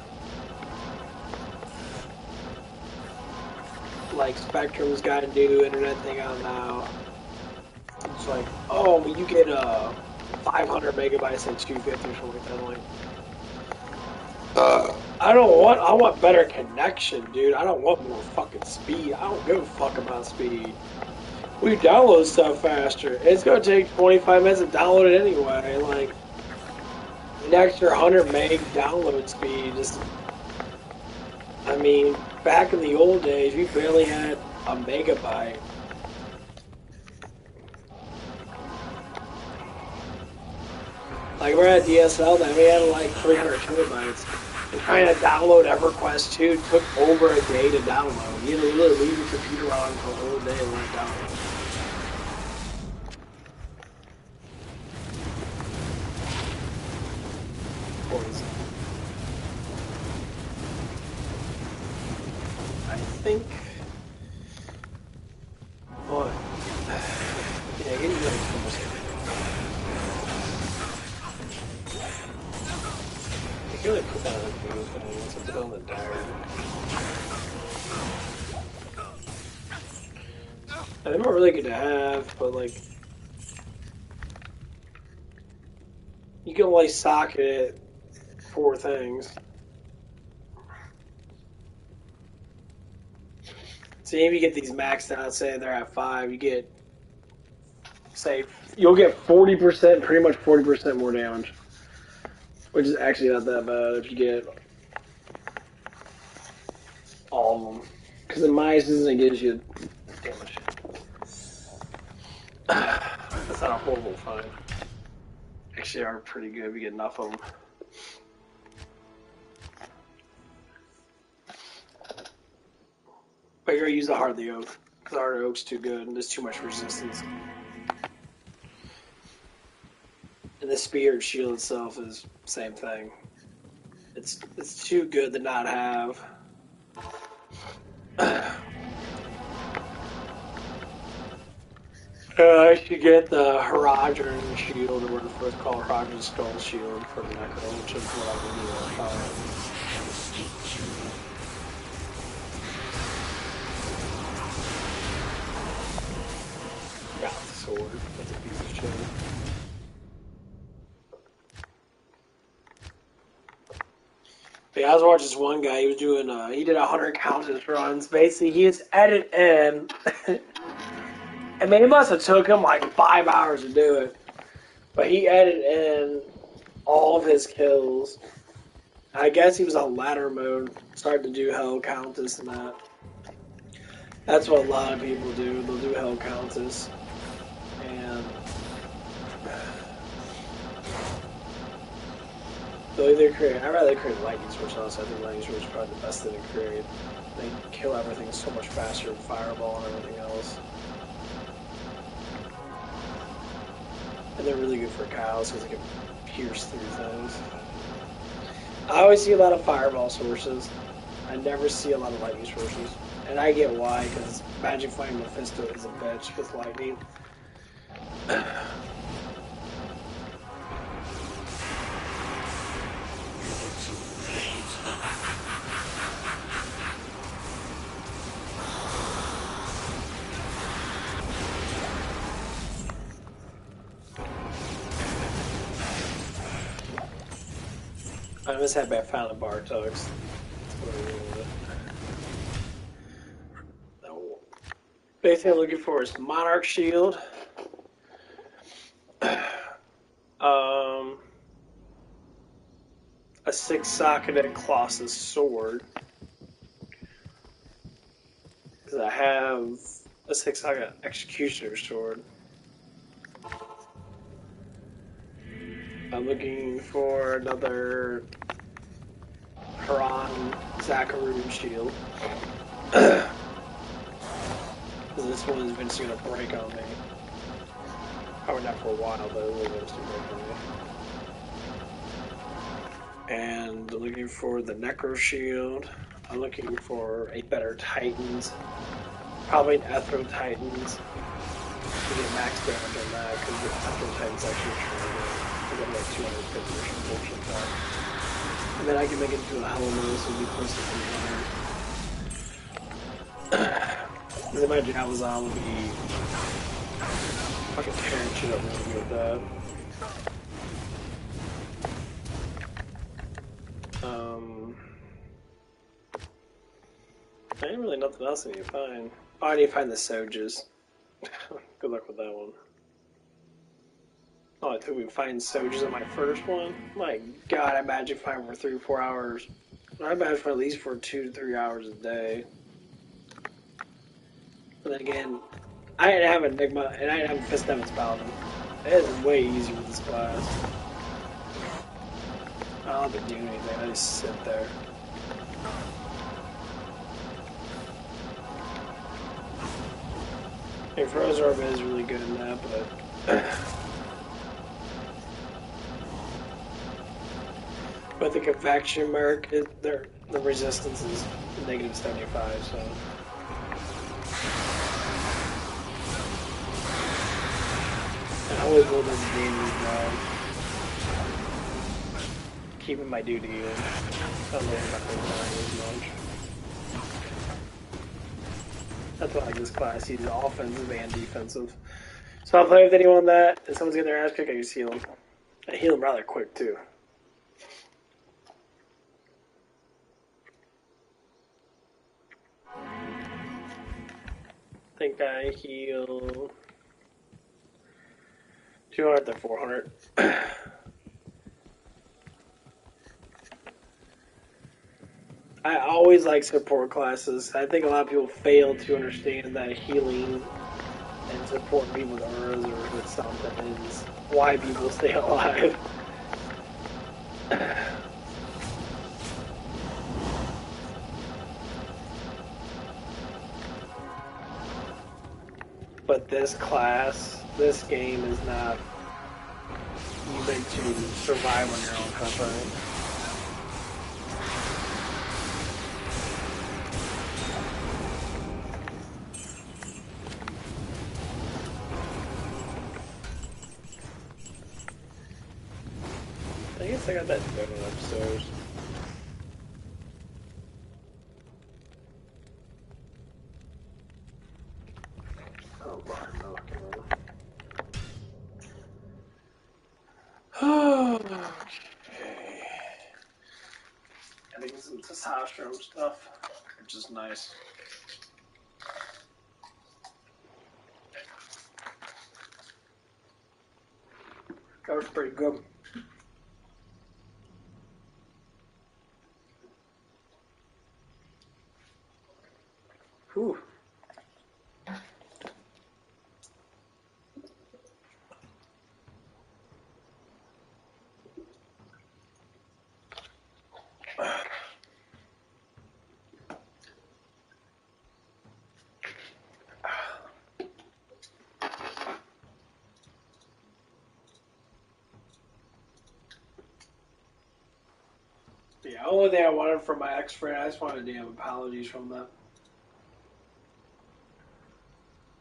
Like, Spectrum's got a new internet thing out now. It's like, oh, you get 500 megabytes at 250 or something like that. I'm like, I want better connection, dude. I don't want more fucking speed. I don't give a fuck about speed. We download stuff faster. It's gonna take 25 minutes to download it anyway. Like, an extra 100 meg download speed. Just, I mean, back in the old days, we barely had a megabyte. Like, we're at DSL now, we had like 300 kilobytes. And trying to download EverQuest 2 took over a day to download. You had to literally leave your computer on for a whole day and let it download. Poison. I think... What? Yeah, get you guys almost here. I can really put that on the food, but I want to put on the diary. They're not really good to have, but like... You can only socket 4 things. See, if you get these maxed out, say they're at 5, you get, say, you'll get 40%, pretty much 40% more damage. Which is actually not that bad if you get all of them. Because in mice, it gives you damage. That's not a horrible find. Actually, are pretty good if you get enough of them. But you're going to use the Heart of the Oak. Because the Heart of the Oak's too good, and there's too much resistance. And the Spear Shield itself is the same thing. It's too good to not have. I should get the Haradrim Shield, or what it's called, Haradrim Skull Shield for the Necro, which is what I would do. Got the sword. That's a piece of shit. Yeah, I was watching this one guy. He was doing. He did 100 counters runs. Basically, he just edited in. I mean, it must have took him like 5 hours to do it, but he edited in all of his kills. I guess he was on ladder mode, started to do hell countess and that. That's what a lot of people do. They'll do hell countess, and they'll either create. I'd rather create lightning switch. Also, I think lightning switch is probably the best thing to create. They kill everything so much faster than fireball and everything else. And they're really good for cows because they can pierce through things. I always see a lot of fireball sources. I never see a lot of lightning sources. And I get why, because Magic Flame Mephisto is a bitch with lightning. I'm just happy I found the Bartox. Big thing I'm looking for is Monarch Shield. A 6-socketed Colossus Sword. Because I have a 6-socket Executioner Sword. I'm looking for another Haran Zakaroon Shield. Because this one is eventually going to break on me. Probably not for a while, but it will eventually break on me. And looking for the Necro Shield. I'm looking for a better Titans. Probably an Ethro Titans. To get max damage on that, because the Ethro Titans actually try to get like 250 or something like that. And then I can make it into a Helmo, so it'll be close to 300. And then my Javazon will be fucking tearing shit up really good with that. I ain't really nothing else I need to find. Oh, I need to find the Sojas. Good luck with that one. Oh, I took me to find Sojas on my first one. My god, I magic find for 3 or 4 hours. I magic for at least for 2 to 3 hours a day. But then again, I didn't have Enigma, and I didn't have Fist Demon's Paladin. It is way easier with this class. I don't have to do anything, I just sit there. Hey, Froze Orb is really good in that, but the Convection Merc, the resistance is negative 75, so. I always will this game job. Keeping my duty in. I don't know if I'm dying as much. That's why I like this class. He's offensive and defensive. So I'll play with anyone that, and someone's getting their ass kicked, I just heal him. I heal him rather quick, too. I think I heal 200 to 400. I always like support classes. I think a lot of people fail to understand that healing and supporting people with auras or with something is why people stay alive. But this class, this game is not meant to survive on your own company. I guess I got that donut upstairs. Oh, okay. Gotta testosterone stuff, which is nice. That was pretty good. Whew. Yeah, the only thing I wanted from my ex-friend, I just wanted damn apologies from them.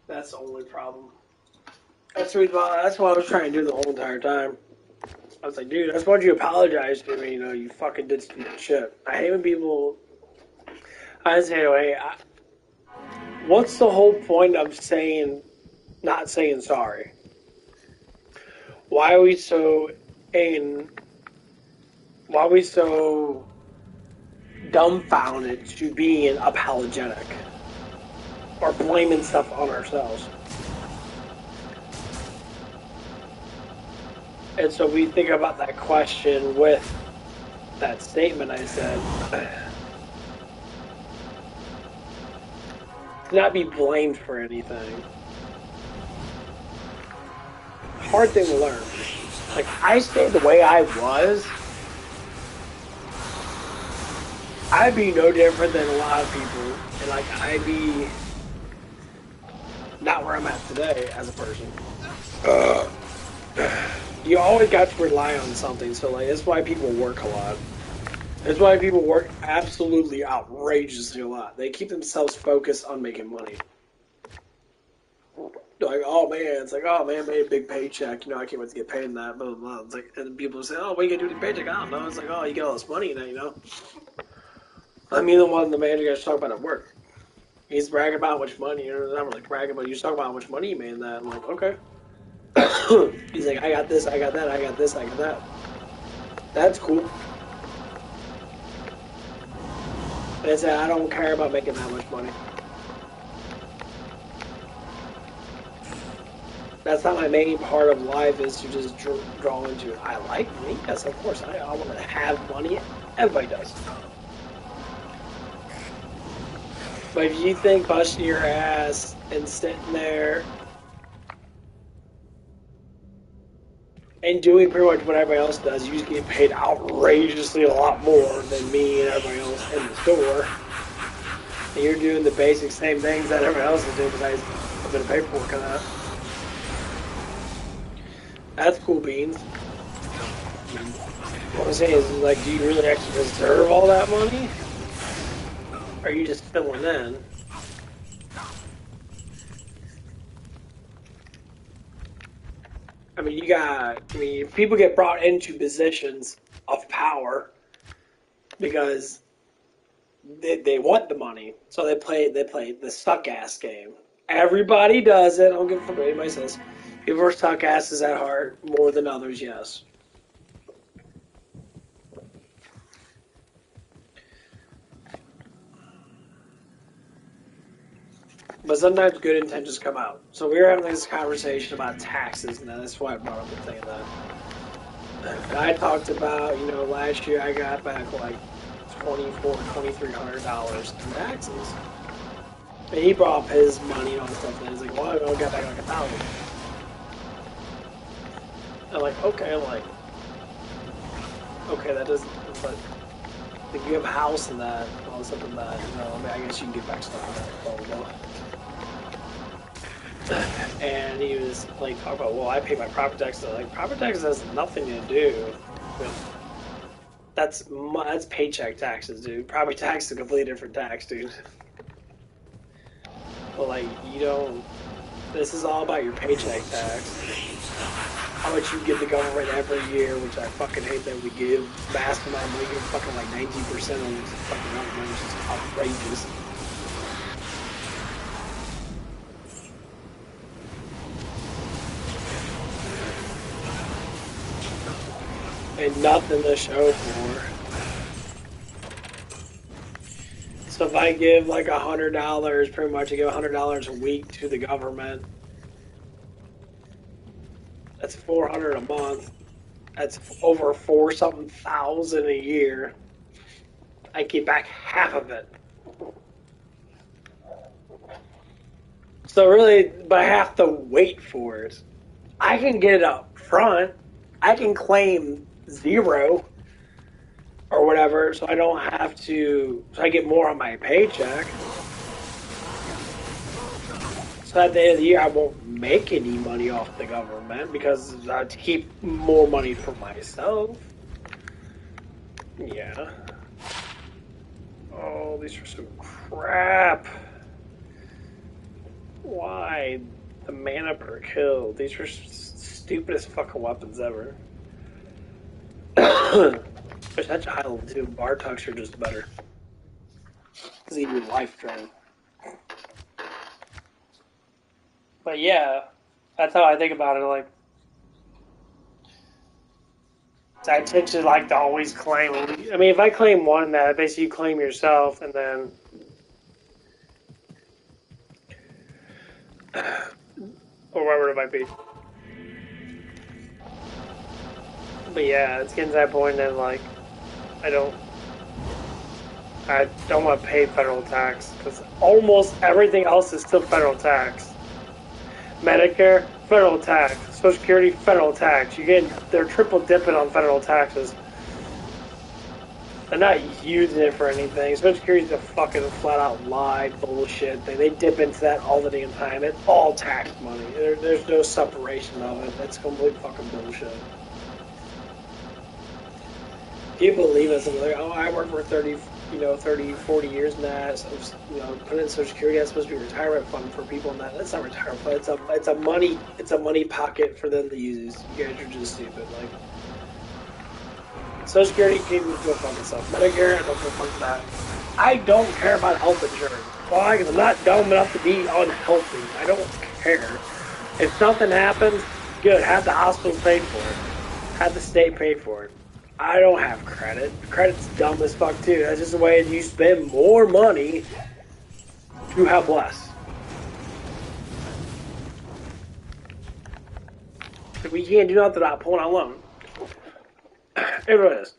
That's the only problem. That's the reason why, that's what I was trying to do the whole entire time. I was like, dude, I just want you to apologize to me. You know, you fucking did stupid shit. I hate when people. I say anyway. What's the whole point of not saying sorry? Why are we so in? Why are we so dumbfounded to being apologetic or blaming stuff on ourselves? And so we think about that question with that statement I said. To not be blamed for anything. Hard thing to learn. Like, I stayed the way I was, I'd be no different than a lot of people. And, like, I'd be not where I'm at today as a person. You always got to rely on something, so, like, that's why people work a lot. That's why people work absolutely outrageously a lot. They keep themselves focused on making money. Like, oh man, it's like, oh man, made a big paycheck. You know, I can't wait to get paid in that. Blah, blah, blah. It's like, and people say, oh, what are you gonna do with the paycheck? I don't know. It's like, oh, you get all this money now, you know. I mean, the one the manager guys talk about at work. He's bragging about how much money. Or not really bragging, but he's talking about how much money he made in that. I'm like, okay. He's like, I got this, I got that, I got this, I got that. That's cool. And I said, I don't care about making that much money. That's not my main part of life, is to just draw into it. I like money. Yes, of course. I want to have money. Everybody does. But if you think busting your ass and sitting there and doing pretty much what everybody else does, you just get paid outrageously a lot more than me and everybody else in the store. And you're doing the basic same things that everybody else is doing besides a bit of paperwork on that. That's cool beans. What I'm saying is, like, do you really actually deserve all that money? Or are you just filling in? I mean, people get brought into positions of power because they want the money. So they play the suck ass game. Everybody does it. I don't give a fuck what anybody says. People are suck asses at heart more than others, yes. But sometimes good intentions come out. So we were having this conversation about taxes, and that's why I brought up the thing of that. And I talked about, you know, last year I got back like $2,300 in taxes. And he brought up his money and all that stuff, and he's like, well, I only got back like $1,000. I'm like, okay, that doesn't, but if you have a house and that, all this stuff and that, you know, I mean, I guess you can get back stuff and that, blah, blah, blah. And he was like talking about, well, I pay my property tax. Like, property tax has nothing to do with that's paycheck taxes, dude. Property tax is a completely different tax, dude. But like, you don't. This is all about your paycheck tax. How much you give the government every year, which I fucking hate that we give vast amount of money, fucking like 19% on this fucking government, which is outrageous. And nothing to show for. So if I give like $100, pretty much I give $100 a week to the government. That's 400 a month. That's over 4 something thousand a year. I get back half of it. So really, but I have to wait for it. I can get it up front. I can claim 0 or whatever, so I don't have to. So I get more on my paycheck. So at the end of the year, I won't make any money off the government because I have to keep more money for myself. Yeah. Oh, these are some crap. Why? The mana per kill. These are stupidest fucking weapons ever. There's such a high level too. Bartucks are just better. Because they do life drain. But yeah, that's how I think about it. Like, I tend to like to always claim. I mean, if I claim one, that basically you claim yourself, and then or whatever it might be. But yeah, it's getting to that point that like I don't want to pay federal tax because almost everything else is still federal tax. Medicare, federal tax. Social Security, federal tax. They're triple dipping on federal taxes. They're not using it for anything. Social Security's a fucking flat out lie, bullshit thing. They dip into that all the damn time. It's all tax money. There's no separation of it. That's complete fucking bullshit. People leave us and they're like, oh, I worked for 30, 40 years in that. So, put in Social Security. That's supposed to be a retirement fund for people in that. That's not retirement fund. It's a money pocket for them to use. You guys are just stupid. Like, Social Security can do a fucking stuff. Medicare, I don't give a fuck that. I don't care about health insurance. Why? Because I'm not dumb enough to be unhealthy. I don't care. If something happens, good. Have the hospital paid for it. Have the state paid for it. I don't have credit. Credit's dumb as fuck too. That's just the way you spend more money to have less. If we can't do nothing without pulling out a loan. It really is.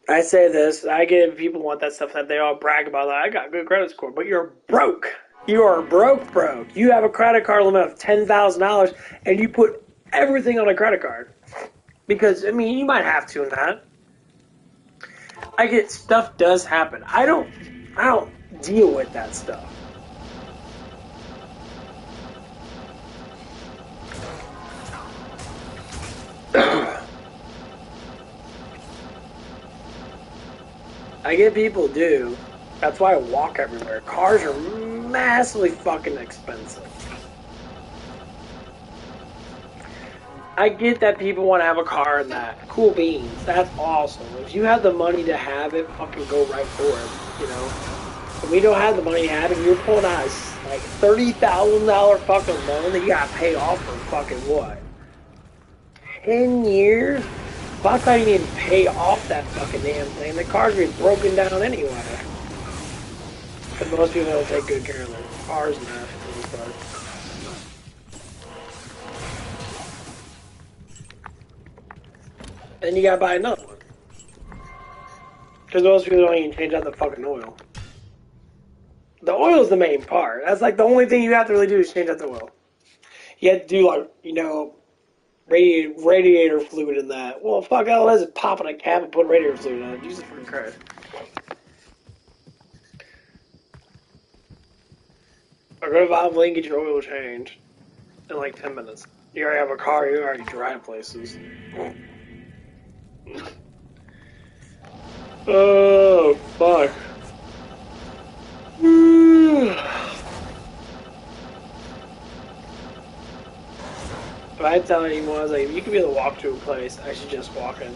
I say this, I get people want that stuff that they all brag about. Like, I got good credit score, but you're broke. You are broke. You have a credit card limit of $10,000 and you put everything on a credit card. Because, I mean, you might have to in that. I get stuff does happen. I don't deal with that stuff. I get people do. That's why I walk everywhere. Cars are massively fucking expensive. I get that people want to have a car and that. Cool beans. That's awesome. If you have the money to have it, fucking go right for it, you know? If we don't have the money to have it, you're pulling out like $30,000 fucking loan that you gotta pay off for fucking what? 10 years? Fuck, I didn't even pay off that fucking damn thing. The car's gonna be broken down anyway. Because most people don't take good care of their cars and that for the most part. Then you gotta buy another one. Because most people don't even change out the fucking oil. The oil's the main part. That's like the only thing you have to really do is change out the oil. You have to do like, radiator fluid in that. Well, fuck, all it is pop in a cap and put radiator fluid in it. Use it for the car. Or go to Valvoline and get your oil changed in like 10 minutes. You already have a car, you already drive places. Oh, fuck. But I tell anyone, I was like, if you could be able to walk to a place, I should just walk in.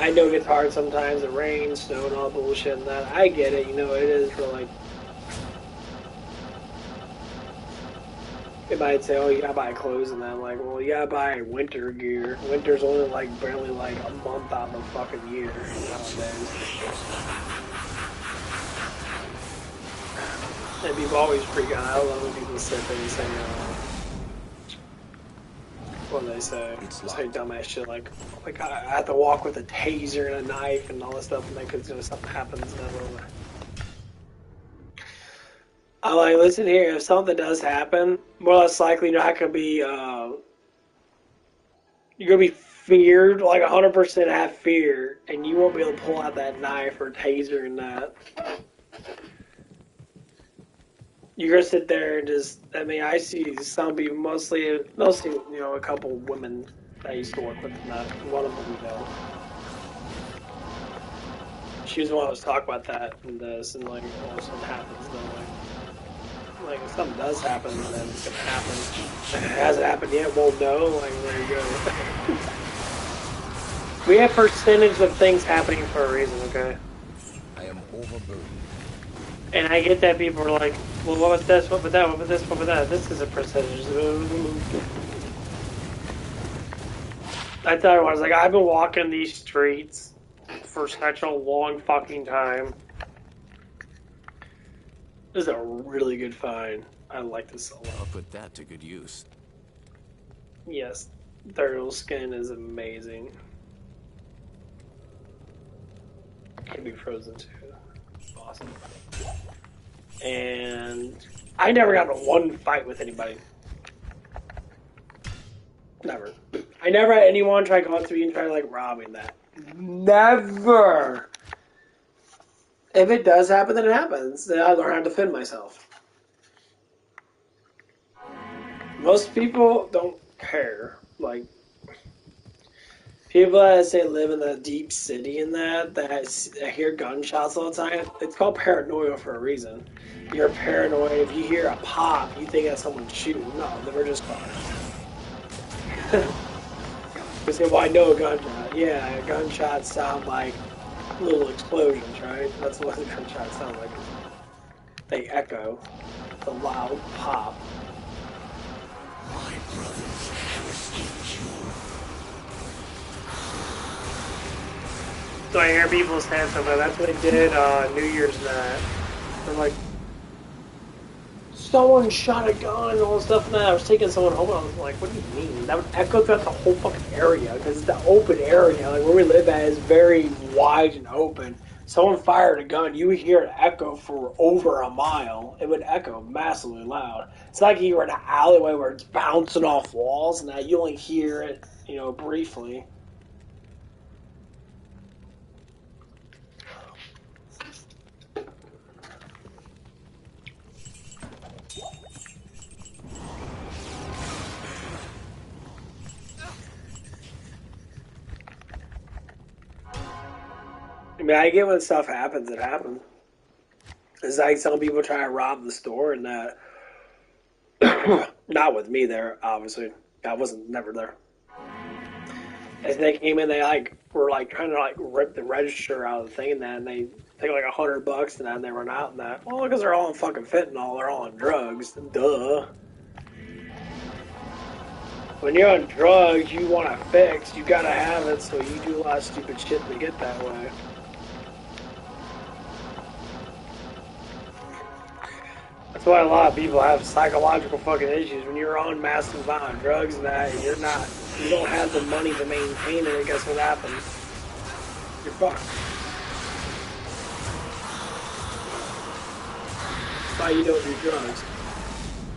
I know it gets hard sometimes, it rains, snow, and all bullshit and that. I get it, it is for like... They might say, "Oh, you gotta buy clothes," and I'm like, "Well, you gotta buy winter gear. Winter's only like barely like a month out of the fucking year nowadays." And people always freak out. I love when people sit there and say, what do they say? It's Say locked. dumbass shit like I have to walk with a taser and a knife and all this stuff, and then because something happens, and then I'm like, listen here, if something does happen, more or less likely you're not gonna be you're gonna be feared, like 100% have fear, and you won't be able to pull out that knife or taser and that. You're gonna sit there and just, I mean, I see some people, mostly, a couple women I used to work with, and that one of them, she was the one that was talking about that and this, and like, all of a sudden happens, then like if something does happen, then it's gonna happen. If it hasn't happened yet, won't know. Like, there you go. We have percentage of things happening for a reason, okay? I am overburdened. And I get that people are like, well, what was this? What was that? What was this? What was that? This is a percentage. I tell you what, I was like, I've been walking these streets for such a long fucking time. This is a really good find. I like this a lot. I'll put that to good use. Yes, turtle skin is amazing. Can be frozen too. Awesome. And I never got in one fight with anybody. Never. I never had anyone try to come up to me and try to like rob me in that. Never. If it does happen, then it happens. Then I learn how to defend myself. Most people don't care. Like, people that say live in the deep city and that hear gunshots all the time, it's called paranoia for a reason. You're paranoid. If you hear a pop, you think that's someone shooting. No, they were just cars. You say, well, I know a gunshot. Yeah, gunshots sound like little explosions, right? That's what the gunshots sound like. They echo. It's a loud pop. My brothers have escaped you. So I hear people saying something. That's what they did New Year's night. They're like, someone shot a gun and all this stuff and that. I was taking someone home and I was like, what do you mean? That would echo throughout the whole fucking area because it's the open area. Like where we live at is very wide and open. Someone fired a gun, you would hear it echo for over a mile. It would echo massively loud. It's like you were in an alleyway where it's bouncing off walls and that you only hear it, briefly. I mean, I get when stuff happens, it happens. It's like some people try to rob the store and that. Not with me there, obviously. I wasn't never there. As they came in, they were trying to rip the register out of the thing and that, and they take like $100 and that, and they run out and that. Well, because they're all on fucking fentanyl, they're all on drugs. Duh. When you're on drugs, you want to fix, you gotta have it, so you do a lot of stupid shit to get that way. That's why a lot of people have psychological fucking issues. When you're on massive amount of drugs and that, and you don't have the money to maintain it, guess what happens? You're fucked. That's why you don't do drugs.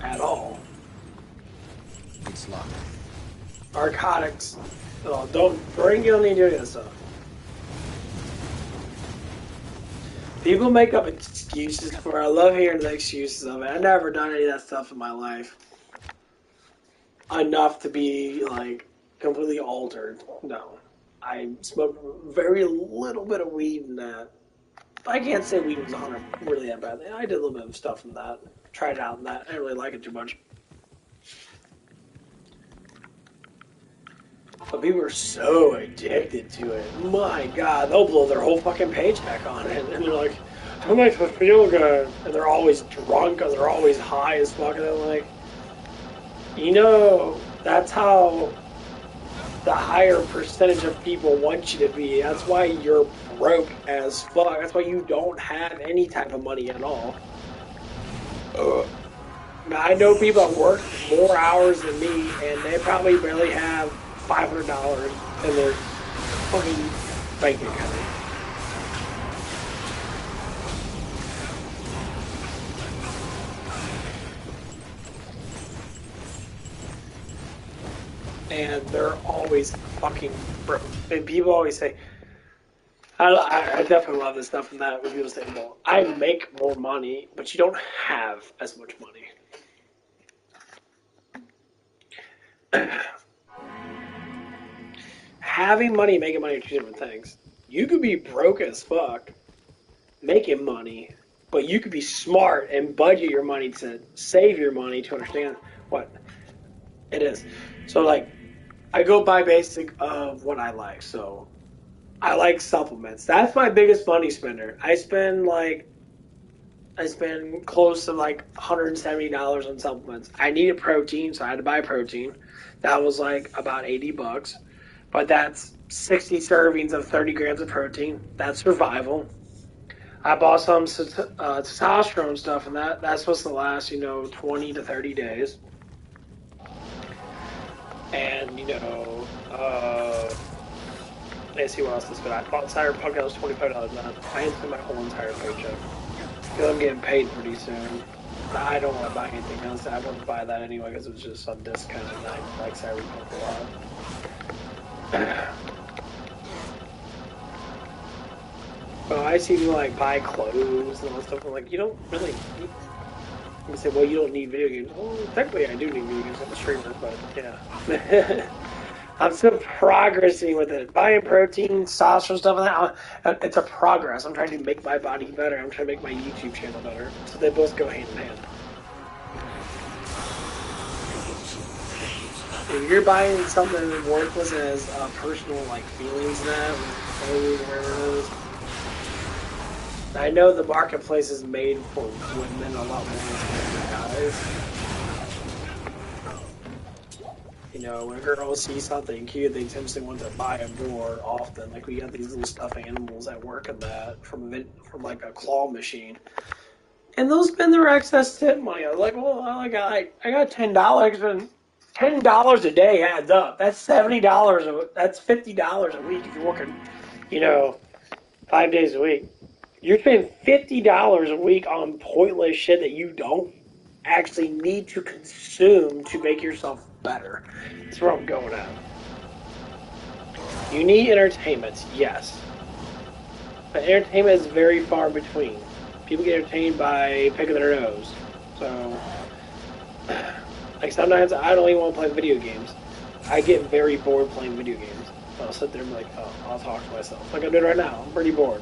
At all. It's locked. Narcotics. No, don't drink, you don't need to do any of that stuff. People make up excuses for it. I love hearing the excuses of it. I've never done any of that stuff in my life. Enough to be, completely altered. No. I smoked very little bit of weed in that. I can't say weed was 100 really that bad. I did a little bit of stuff in that. Tried it out in that. I didn't really like it too much. But people are so addicted to it. My God, they'll blow their whole fucking paycheck on it. And they're like, how am I to feel good? And they're always drunk or they're always high as fuck. And they're like, You know, that's how the higher percentage of people want you to be. That's why you're broke as fuck. That's why you don't have any type of money at all. Ugh. Now, I know people that work more hours than me, and they probably barely have $500 in their fucking bank account. And they're always fucking broke. And people always say, I definitely love this stuff and that when people say, well, I make more money, but you don't have as much money. Having money and making money are two different things. You could be broke as fuck making money, but you could be smart and budget your money to save your money to understand what it is. So, like, I go by basic of what I like. So, I like supplements. That's my biggest money spender. I spend close to like $170 on supplements. I needed protein, so I had to buy protein. That was like about $80, but that's 60 servings of 30 grams of protein. That's survival. I bought some testosterone stuff, and that's supposed to last 20 to 30 days. And let's see what else I spent. I bought Cyberpunk. That was $25 on. I didn't spend my whole entire paycheck because I'm getting paid pretty soon. I don't want to buy anything else. I don't buy that anyway because it was just on discount, and I like Cyberpunk a lot. Well, I see people like buy clothes and all that stuff. I'm like, you don't really need. You say, well, you don't need video games. Well, technically, I do need video games. I'm a streamer, but yeah. I'm still progressing with it. Buying protein, sauce, and stuff like that. It's a progress. I'm trying to make my body better. I'm trying to make my YouTube channel better. So they both go hand in hand. If you're buying something worthless and has personal like feelings in that, with clothes, whatever it is, I know the marketplace is made for women a lot more than it's made for guys. When girls see something cute, they tend to want to buy it more often. Like we got these little stuffed animals at work and that from like a claw machine, and they'll spend their excess tip money. I was like, well, I got $10, and $10 a day adds up. That's $70. That's $50 a week if you're working, you know, 5 days a week. You're spending $50 a week on pointless shit that you don't actually need to consume to make yourself better. That's where I'm going at. You need entertainment, yes. But entertainment is very far between. People get entertained by picking their nose. So, like sometimes I don't even want to play video games. I get very bored playing video games. I'll sit there and be like, oh, I'll talk to myself. Like I'm doing right now. I'm pretty bored.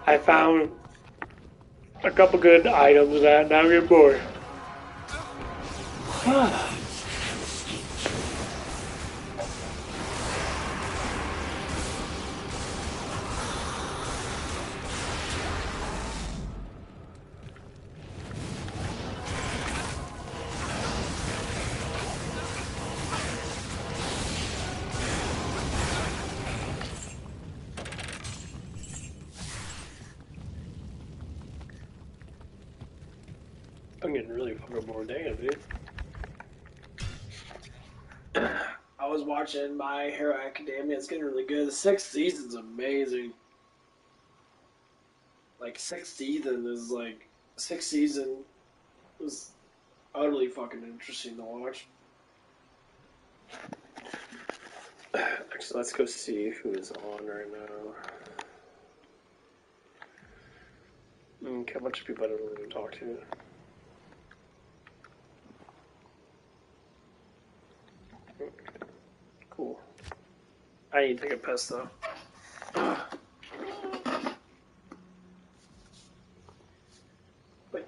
I found a couple good items that now I'm getting bored. I'm getting really fucking bored. Damn, dude. I was watching My Hero Academia. It's getting really good. The sixth season's amazing. Like sixth season was utterly fucking interesting to watch. Actually, let's go see who is on right now. Okay, a bunch of people I don't really even talk to. Cool. I need to take a piss though. But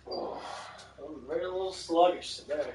oh, I'm very a little sluggish today.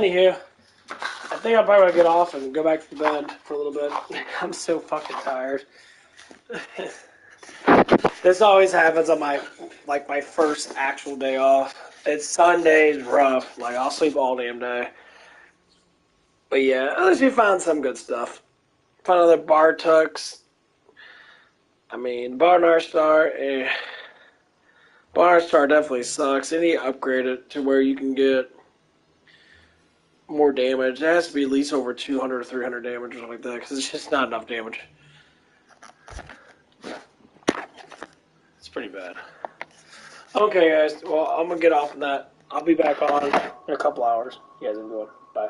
anywho, I think I'm probably gonna get off and go back to bed for a little bit. I'm so fucking tired. This always happens on my first actual day off. It's Sunday's rough. Like I'll sleep all damn day. But yeah, at least we found some good stuff. Found another bar tux. I mean, Barnard Star. Barnard Star definitely sucks. They need to upgrade it to where you can get more damage. It has to be at least over 200 or 300 damage or something like that, because it's just not enough damage. It's pretty bad. Okay, guys. Well, I'm going to get off of that. I'll be back on in a couple hours. You guys enjoy. Bye.